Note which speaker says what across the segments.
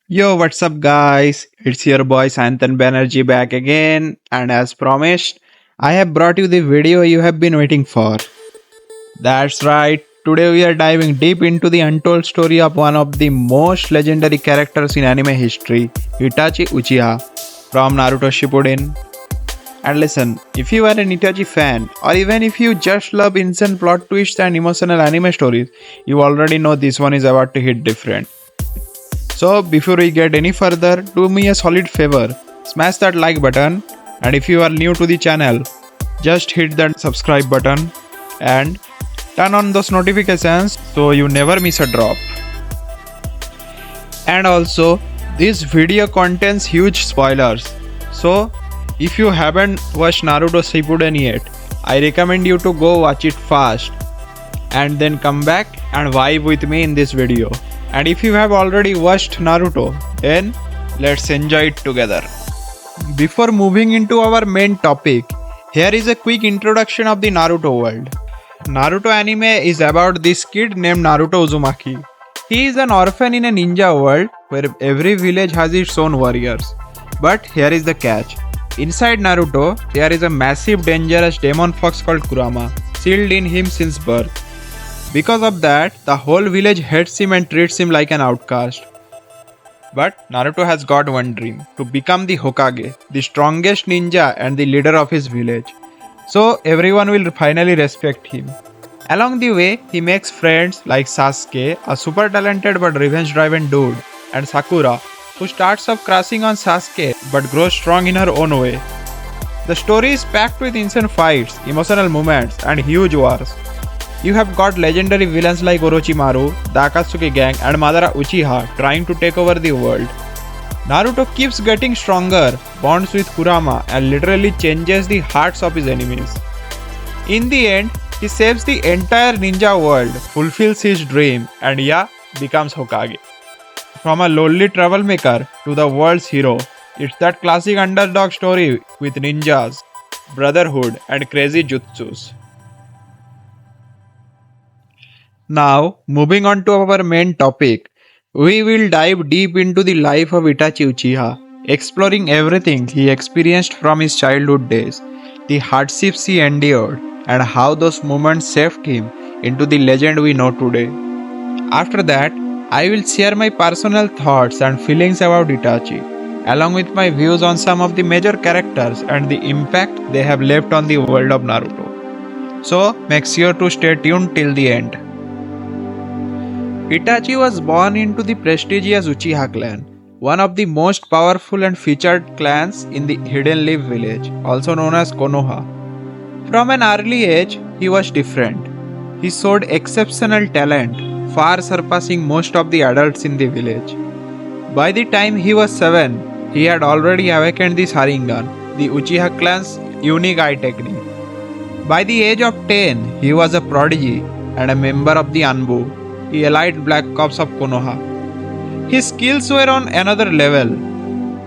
Speaker 1: Yo, what's up, guys? It's your boy Santhan Banerjee back again, and as promised, I have brought you the video you have been waiting for. That's right, today we are diving deep into the untold story of one of the most legendary characters in anime history, Itachi Uchiha, from Naruto Shippuden. And listen, if you are an Itachi fan, or even if you just love insane plot twists and emotional anime stories, you already know this one is about to hit different. So, before we get any further, do me a solid favor, smash that like button, and if you are new to the channel, just hit that subscribe button and turn on those notifications so you never miss a drop. And also, this video contains huge spoilers. So, if you haven't watched Naruto Shippuden yet, I recommend you to go watch it fast and then come back and vibe with me in this video. And if you have already watched Naruto, then let's enjoy it together. Before moving into our main topic, here is a quick introduction of the Naruto world. Naruto anime is about this kid named Naruto Uzumaki. He is an orphan in a ninja world where every village has its own warriors. But here is the catch. Inside Naruto, there is a massive dangerous demon fox called Kurama, sealed in him since birth. Because of that, the whole village hates him and treats him like an outcast. But Naruto has got one dream, to become the Hokage, the strongest ninja and the leader of his village. So everyone will finally respect him. Along the way, he makes friends like Sasuke, a super talented but revenge-driven dude, and Sakura, who starts off crushing on Sasuke but grows strong in her own way. The story is packed with insane fights, emotional moments, and huge wars. You have got legendary villains like Orochimaru, the Akatsuki gang, and Madara Uchiha trying to take over the world. Naruto keeps getting stronger, bonds with Kurama, and literally changes the hearts of his enemies. In the end, he saves the entire ninja world, fulfills his dream, and becomes Hokage. From a lonely troublemaker to the world's hero, it's that classic underdog story with ninjas, brotherhood, and crazy jutsus. Now, moving on to our main topic, we will dive deep into the life of Itachi Uchiha, exploring everything he experienced from his childhood days, the hardships he endured, and how those moments shaped him into the legend we know today. After that, I will share my personal thoughts and feelings about Itachi, along with my views on some of the major characters and the impact they have left on the world of Naruto. So, make sure to stay tuned till the end. Itachi was born into the prestigious Uchiha clan, one of the most powerful and featured clans in the Hidden Leaf village, also known as Konoha. From an early age, he was different. He showed exceptional talent, far surpassing most of the adults in the village. By the time he was 7, he had already awakened the Sharingan, the Uchiha clan's unique eye technique. By the age of 10, he was a prodigy and a member of the Anbu, the elite black ops of Konoha. His skills were on another level,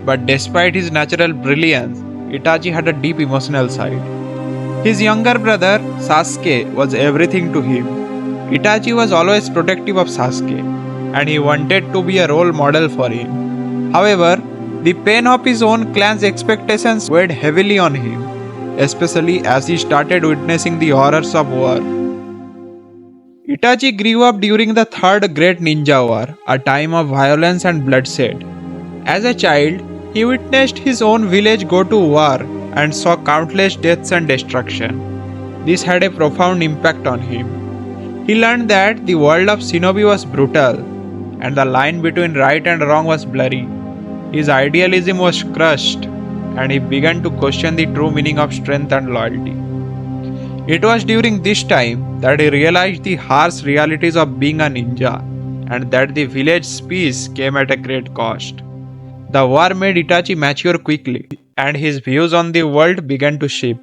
Speaker 1: but despite his natural brilliance, Itachi had a deep emotional side. His younger brother, Sasuke, was everything to him. Itachi was always protective of Sasuke, and he wanted to be a role model for him. However, the pain of his own clan's expectations weighed heavily on him, especially as he started witnessing the horrors of war. Itachi grew up during the Third Great Ninja War, a time of violence and bloodshed. As a child, he witnessed his own village go to war and saw countless deaths and destruction. This had a profound impact on him. He learned that the world of Shinobi was brutal, and the line between right and wrong was blurry. His idealism was crushed, and he began to question the true meaning of strength and loyalty. It was during this time that he realized the harsh realities of being a ninja, and that the village's peace came at a great cost. The war made Itachi mature quickly, and his views on the world began to shift.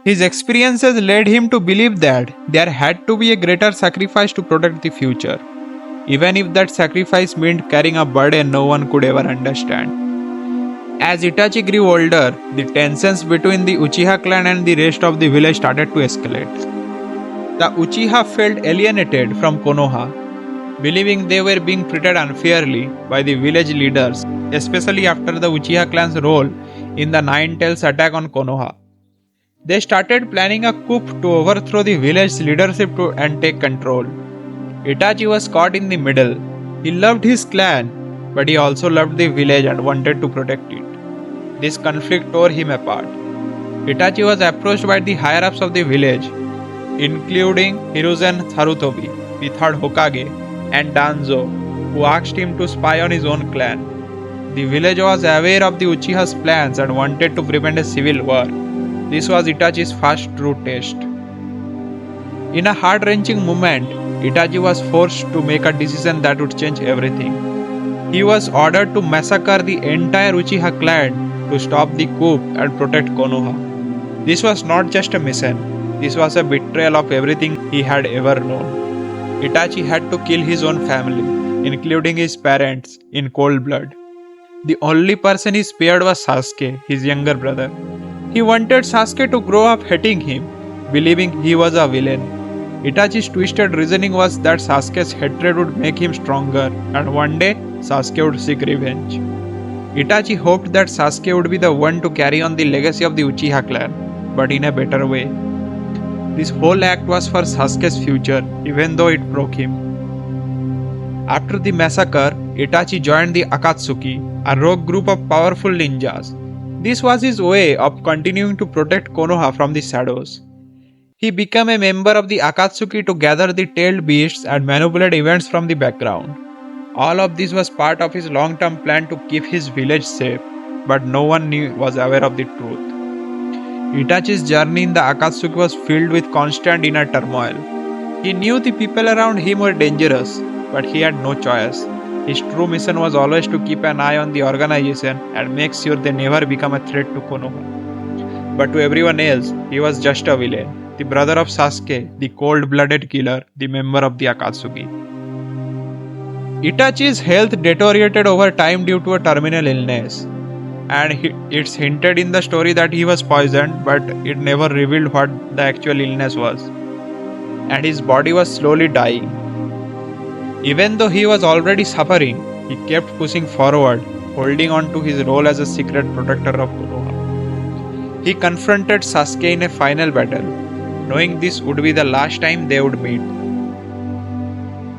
Speaker 1: His experiences led him to believe that there had to be a greater sacrifice to protect the future, even if that sacrifice meant carrying a burden no one could ever understand. As Itachi grew older, the tensions between the Uchiha clan and the rest of the village started to escalate. The Uchiha felt alienated from Konoha. believing they were being treated unfairly by the village leaders, especially after the Uchiha clan's role in the Nine Tails attack on Konoha. They started planning a coup to overthrow the village leadership and take control. Itachi was caught in the middle. He loved his clan, but he also loved the village and wanted to protect it. This conflict tore him apart. Itachi was approached by the higher-ups of the village, including Hiruzen Sarutobi, the third Hokage, and Danzo, who asked him to spy on his own clan. The village was aware of the Uchiha's plans and wanted to prevent a civil war. This was Itachi's first true test. In a heart-wrenching moment, Itachi was forced to make a decision that would change everything. He was ordered to massacre the entire Uchiha clan to stop the coup and protect Konoha. This was not just a mission, this was a betrayal of everything he had ever known. Itachi had to kill his own family, including his parents, in cold blood. The only person he spared was Sasuke, his younger brother. He wanted Sasuke to grow up hating him, believing he was a villain. Itachi's twisted reasoning was that Sasuke's hatred would make him stronger, and one day Sasuke would seek revenge. Itachi hoped that Sasuke would be the one to carry on the legacy of the Uchiha clan, but in a better way. This whole act was for Sasuke's future, even though it broke him. After the massacre, Itachi joined the Akatsuki, a rogue group of powerful ninjas. This was his way of continuing to protect Konoha from the shadows. He became a member of the Akatsuki to gather the tailed beasts and manipulate events from the background. All of this was part of his long-term plan to keep his village safe, but no one was aware of the truth. Itachi's journey in the Akatsuki was filled with constant inner turmoil. He knew the people around him were dangerous, but he had no choice. His true mission was always to keep an eye on the organization and make sure they never become a threat to Konoha. But to everyone else, he was just a villain, the brother of Sasuke, the cold-blooded killer, the member of the Akatsuki. Itachi's health deteriorated over time due to a terminal illness, and it's hinted in the story that he was poisoned, but it never revealed what the actual illness was. And his body was slowly dying. Even though he was already suffering, he kept pushing forward, holding on to his role as a secret protector of Konoha. He confronted Sasuke in a final battle, knowing this would be the last time they would meet.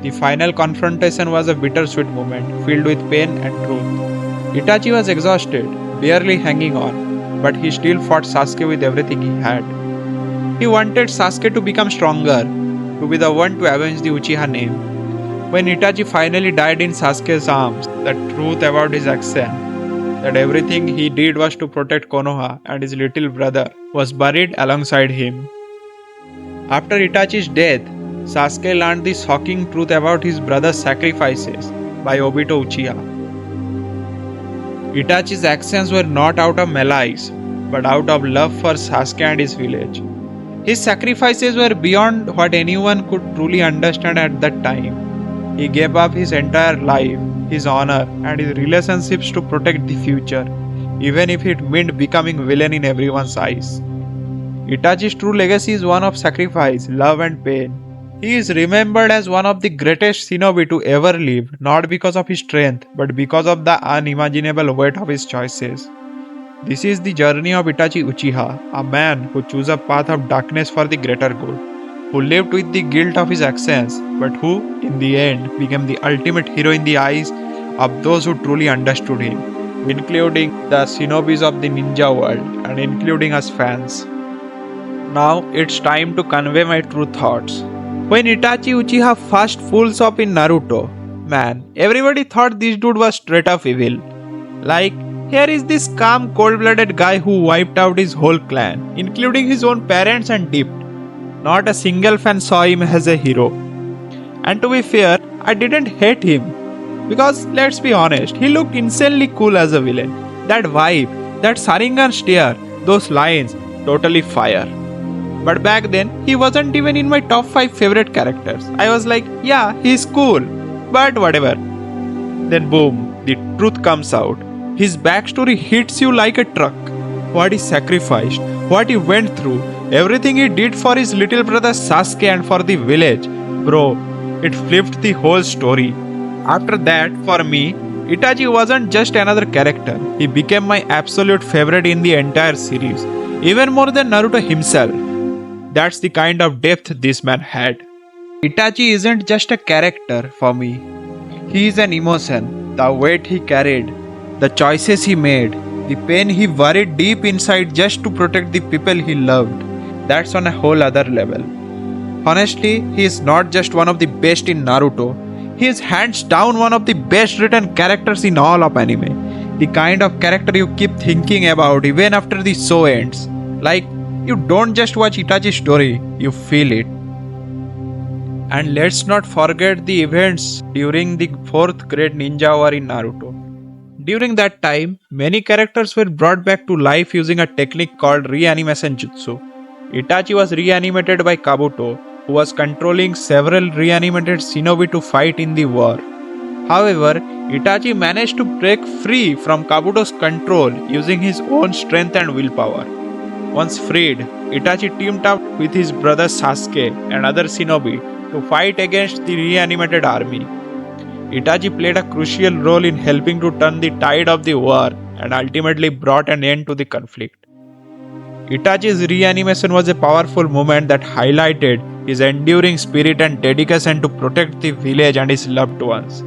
Speaker 1: The final confrontation was a bittersweet moment, filled with pain and truth. Itachi was exhausted, barely hanging on, but he still fought Sasuke with everything he had. He wanted Sasuke to become stronger, to be the one to avenge the Uchiha name. When Itachi finally died in Sasuke's arms, the truth about his action, that everything he did was to protect Konoha and his little brother, was buried alongside him. After Itachi's death, Sasuke learned the shocking truth about his brother's sacrifices by Obito Uchiha. Itachi's actions were not out of malice, but out of love for Sasuke and his village. His sacrifices were beyond what anyone could truly understand at that time. He gave up his entire life, his honor, and his relationships to protect the future, even if it meant becoming villain in everyone's eyes. Itachi's true legacy is one of sacrifice, love, and pain. He is remembered as one of the greatest shinobi to ever live, not because of his strength, but because of the unimaginable weight of his choices. This is the journey of Itachi Uchiha, a man who chose a path of darkness for the greater good, who lived with the guilt of his actions, but who, in the end, became the ultimate hero in the eyes of those who truly understood him, including the shinobis of the ninja world and including us fans. Now it's time to convey my true thoughts. When Itachi Uchiha first pulls up in Naruto, man, everybody thought this dude was straight up evil. Like, here is this calm, cold-blooded guy who wiped out his whole clan, including his own parents, and dipped. Not a single fan saw him as a hero. And to be fair, I didn't hate him. Because, let's be honest, he looked insanely cool as a villain. That vibe, that Sharingan stare, those lines, totally fire. But back then, he wasn't even in my top 5 favorite characters. I was like, yeah, he's cool, but whatever. Then boom, the truth comes out. His backstory hits you like a truck. What he sacrificed, what he went through, everything he did for his little brother Sasuke and for the village. Bro, It flipped the whole story. After that, for me, Itachi wasn't just another character. He became my absolute favorite in the entire series, even more than Naruto himself. That's the kind of depth this man had. Itachi isn't just a character for me. He is an emotion, the weight he carried, the choices he made, the pain he buried deep inside just to protect the people he loved. That's on a whole other level. Honestly, he is not just one of the best in Naruto, he is hands down one of the best written characters in all of anime. The kind of character you keep thinking about even after the show ends. Like, you don't just watch Itachi's story, you feel it. And let's not forget the events during the 4th Great Ninja War in Naruto. During that time, many characters were brought back to life using a technique called reanimation jutsu. Itachi was reanimated by Kabuto, who was controlling several reanimated shinobi to fight in the war. However, Itachi managed to break free from Kabuto's control using his own strength and willpower. Once freed, Itachi teamed up with his brother Sasuke and other shinobi to fight against the reanimated army. Itachi played a crucial role in helping to turn the tide of the war and ultimately brought an end to the conflict. Itachi's reanimation was a powerful moment that highlighted his enduring spirit and dedication to protect the village and his loved ones.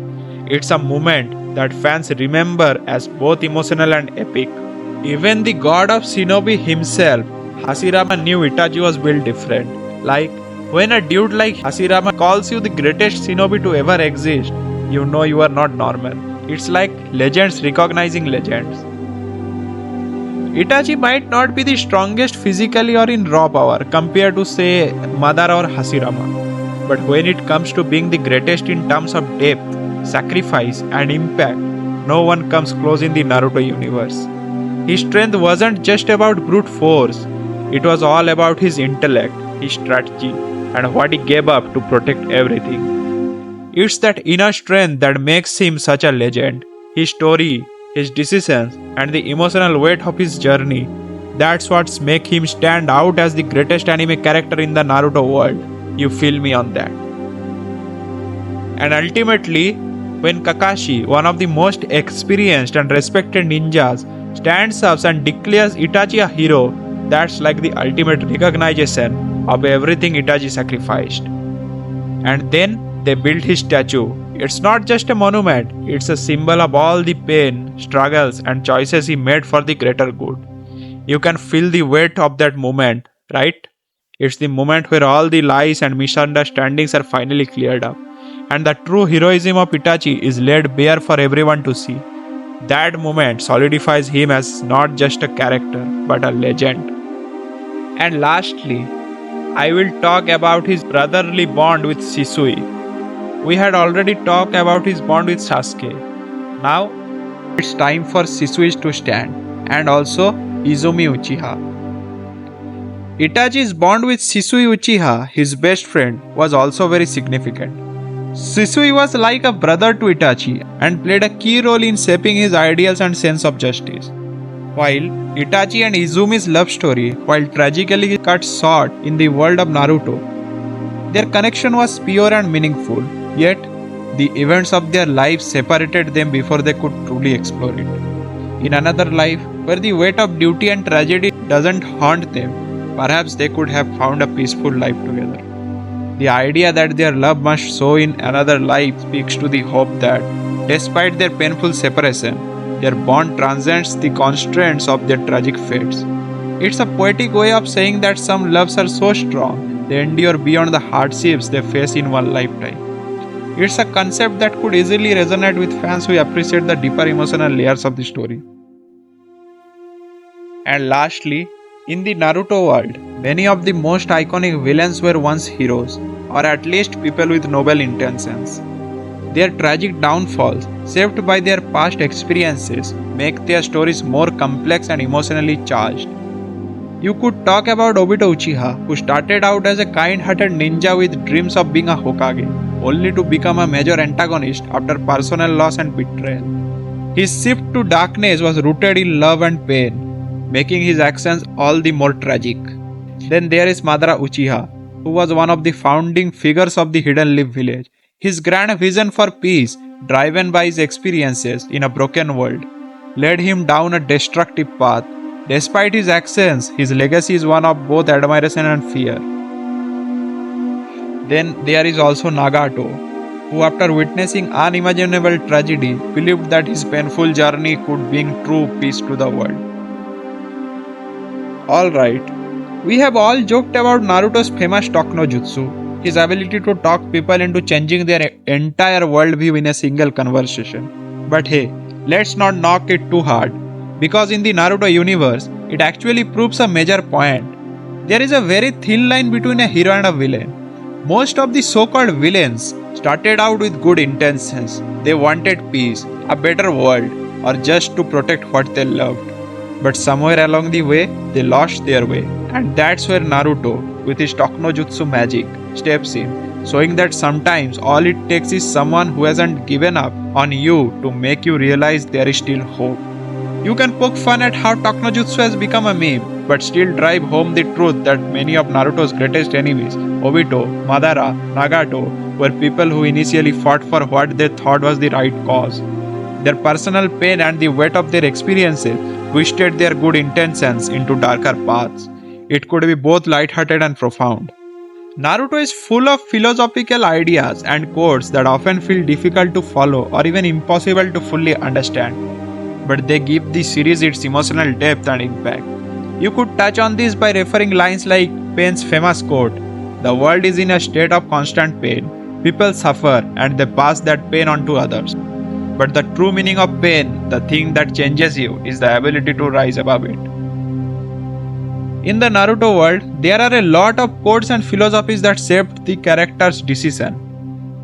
Speaker 1: It's a moment that fans remember as both emotional and epic. Even the god of shinobi himself, Hashirama, knew Itachi was built different. Like, when a dude like Hashirama calls you the greatest shinobi to ever exist, you know you are not normal. It's like legends recognizing legends. Itachi might not be the strongest physically or in raw power compared to, say, Madara or Hashirama. But when it comes to being the greatest in terms of depth, sacrifice, and impact, no one comes close in the Naruto universe. His strength wasn't just about brute force, it was all about his intellect, his strategy, and what he gave up to protect everything. It's that inner strength that makes him such a legend. His story, his decisions, and the emotional weight of his journey. That's what makes him stand out as the greatest anime character in the Naruto world. You feel me on that. And ultimately, when Kakashi, one of the most experienced and respected ninjas, stands up and declares Itachi a hero, that's like the ultimate recognition of everything Itachi sacrificed. And then they built his statue. It's not just a monument, it's a symbol of all the pain, struggles, and choices he made for the greater good. You can feel the weight of that moment, right? It's the moment where all the lies and misunderstandings are finally cleared up, and the true heroism of Itachi is laid bare for everyone to see. That moment solidifies him as not just a character, but a legend. And lastly, I will talk about his brotherly bond with Shisui. We had already talked about his bond with Sasuke. Now, it's time for Shisui to stand, and also Izumi Uchiha. Itachi's bond with Shisui Uchiha, his best friend, was also very significant. Shisui was like a brother to Itachi and played a key role in shaping his ideals and sense of justice. While Itachi and Izumi's love story, while tragically cut short in the world of Naruto, their connection was pure and meaningful, yet the events of their lives separated them before they could truly explore it. In another life, where the weight of duty and tragedy doesn't haunt them, perhaps they could have found a peaceful life together. The idea that their love must show in another life speaks to the hope that, despite their painful separation, their bond transcends the constraints of their tragic fates. It's a poetic way of saying that some loves are so strong, they endure beyond the hardships they face in one lifetime. It's a concept that could easily resonate with fans who appreciate the deeper emotional layers of the story. And lastly, in the Naruto world, many of the most iconic villains were once heroes, or at least people with noble intentions. Their tragic downfalls, shaped by their past experiences, make their stories more complex and emotionally charged. You could talk about Obito Uchiha, who started out as a kind-hearted ninja with dreams of being a Hokage, only to become a major antagonist after personal loss and betrayal. His shift to darkness was rooted in love and pain, making his actions all the more tragic. Then there is Madara Uchiha, who was one of the founding figures of the Hidden Leaf village. His grand vision for peace, driven by his experiences in a broken world, led him down a destructive path. Despite his actions, his legacy is one of both admiration and fear. Then there is also Nagato, who, after witnessing unimaginable tragedy, believed that his painful journey could bring true peace to the world. Alright, we have all joked about Naruto's famous Talk-no-jutsu, his ability to talk people into changing their entire worldview in a single conversation. But hey, let's not knock it too hard, because in the Naruto universe, it actually proves a major point. There is a very thin line between a hero and a villain. Most of the so-called villains started out with good intentions. They wanted peace, a better world, or just to protect what they loved. But somewhere along the way, they lost their way. And that's where Naruto, with his Talk-no-jutsu magic, steps in, showing that sometimes all it takes is someone who hasn't given up on you to make you realize there is still hope. You can poke fun at how Talk-no-jutsu has become a meme, but still drive home the truth that many of Naruto's greatest enemies, Obito, Madara, Nagato, were people who initially fought for what they thought was the right cause. Their personal pain and the weight of their experiences twisted their good intentions into darker paths. It could be both lighthearted and profound. Naruto is full of philosophical ideas and quotes that often feel difficult to follow or even impossible to fully understand, but they give the series its emotional depth and impact. You could touch on this by referring lines like Pain's famous quote, "The world is in a state of constant pain. People suffer and they pass that pain on to others. But the true meaning of pain, the thing that changes you, is the ability to rise above it." In the Naruto world, there are a lot of quotes and philosophies that shaped the character's decision.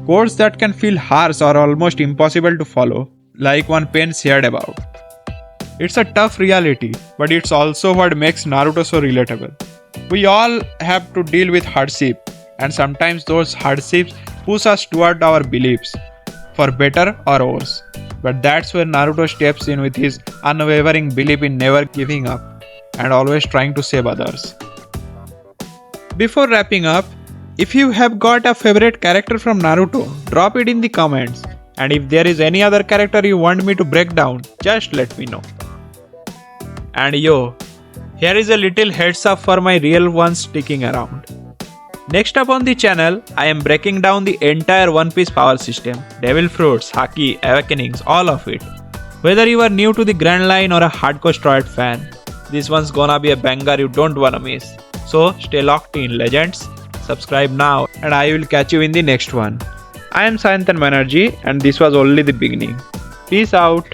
Speaker 1: Quotes that can feel harsh or almost impossible to follow, like one Pain shared about. It's a tough reality, but it's also what makes Naruto so relatable. We all have to deal with hardship, and sometimes those hardships push us toward our beliefs, for better or worse. But that's where Naruto steps in with his unwavering belief in never giving up and always trying to save others. Before wrapping up, if you have got a favorite character from Naruto, drop it in the comments. And if there is any other character you want me to break down, just let me know. And yo, here is a little heads up for my real ones sticking around. Next up on the channel, I am breaking down the entire One Piece power system, Devil Fruits, Haki, Awakenings, all of it. Whether you are new to the Grand Line or a hardcore Steroid fan, this one's gonna be a banger you don't wanna miss. So stay locked in, legends. Subscribe now and I will catch you in the next one. I am Sayantan Banerjee and this was only the beginning. Peace out.